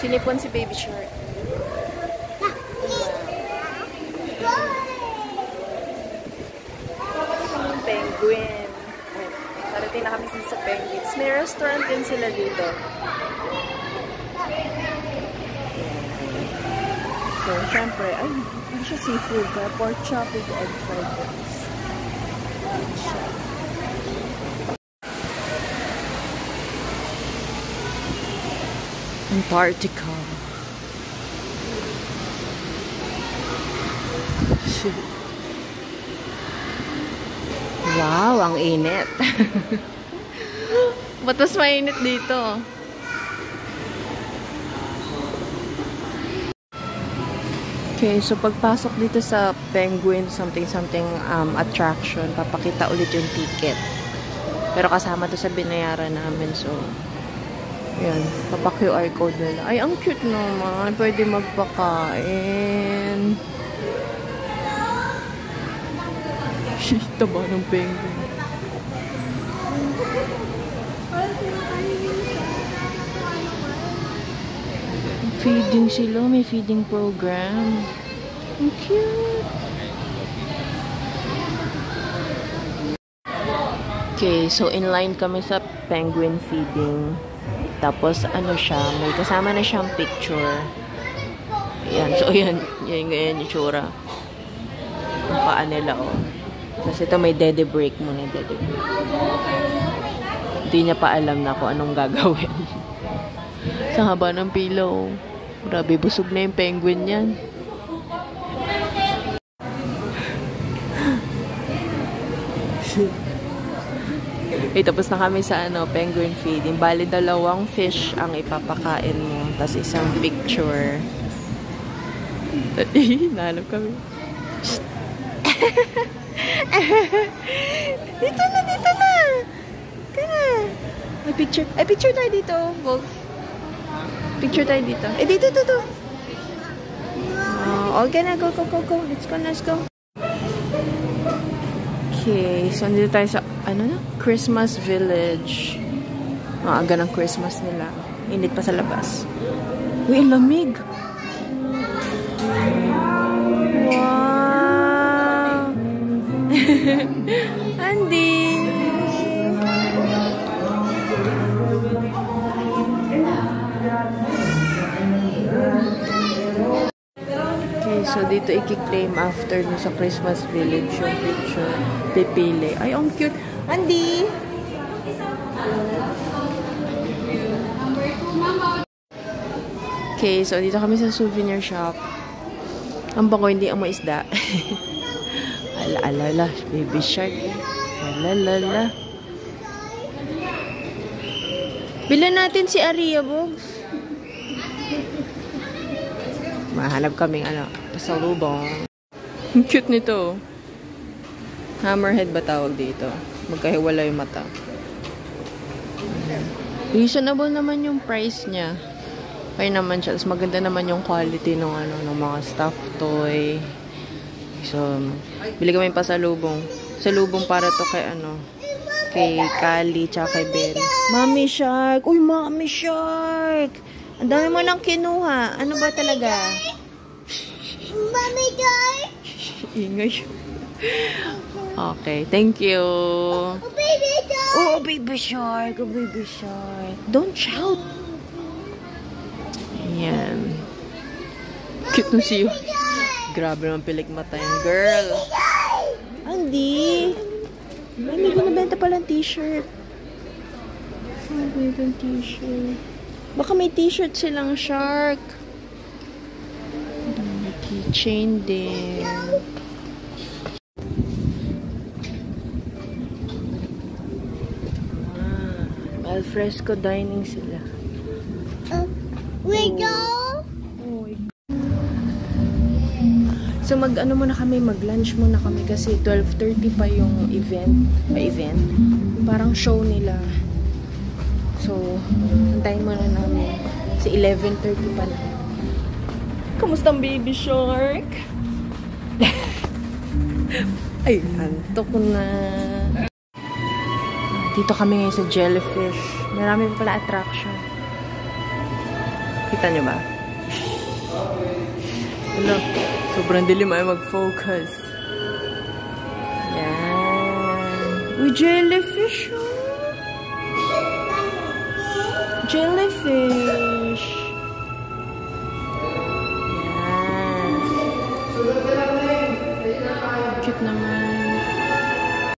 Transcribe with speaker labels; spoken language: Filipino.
Speaker 1: Sinipon si Baby Shark. Penguin. Parating na kami sa Penguins. May restaurant din sila dito. So, syempre, ay, hindi siya seafood. Pork chop with egg fried rice. Antarctica. Wow, ang init. Ba't mas mainit dito? Okay, so pagpasok dito sa Penguin something attraction, papakita ulit yung ticket. Pero kasama to sa binayaran namin, so yan, papa-QR code nila. Ay, ang cute naman. Pwede magpakain. Taba ng penguin. Feeding sila. May feeding program. Ang cute. Okay, so in line kami sa penguin feeding. Tapos, ano siya, may kasama na siyang picture. Ayan, so yan yung tsura. Yung paa nila, oh. Tapos ito may dede break muna, dede break. Hindi niya pa alam na kung anong gagawin. Sa haba ng pillow. Grabe, busog na yung penguin yan. Tapos na kami sa penguin feeding. Bali, 2 fish ang ipapakain mo. Tapos isang picture. Nahanap kami. Dito na! Dito na! Ay, picture tayo dito, folks. Picture tayo dito. Dito. Okay na, go. Let's go. Okay, so nandito tayo sa, Christmas Village. Maaga ng Christmas nila. Init pa sa labas. Uy, lamig! Wow! Andy! Okay, so dito i-claim after sa Christmas Village yung picture. Pipili. Ay, ang cute! Andy! Okay, so dito kami sa souvenir shop. Ang bango, hindi ang maisda. Ala, baby shark. Ala. Bilan natin si Aria, Bogs. Mahanap kaming pasalubong. Ang cute nito. Hammerhead ba tawag dito? Magkahiwala yung mata. Reasonable naman yung price niya. Okay naman siya. Tapos maganda naman yung quality ng mga stuffed toy. So, bili kami pasalubong. Salubong para to kay Kali tsaka kay Belle. Mommy Shark! Uy, Mommy Shark! Ang dami mo nang kinuha. Ano ba talaga? Mommy Shark! Ingay. Okay, thank you. Baby shark. Baby shark. Don't shout. Ayan. Cute na siya. Grabe naman pilik mata yung girl. Andy. May binibenta palang t-shirt. May t-shirt. Baka may t-shirt silang shark. May keychain din. Alfresco dining sila.
Speaker 2: We go?
Speaker 1: So muna kami, mag-lunch muna kami kasi 12:30 pa yung event. Parang show nila. So, antayin muna namin. Kasi 11:30 pa na. Kamusta ang baby shark? Ay, antok na. Dito kami ngayon sa jellyfish. Marami pala attraction. Kita nyo ba? Ano? Sobrang dilim ay mag-focus. Yan. Uy, jellyfish! Jellyfish!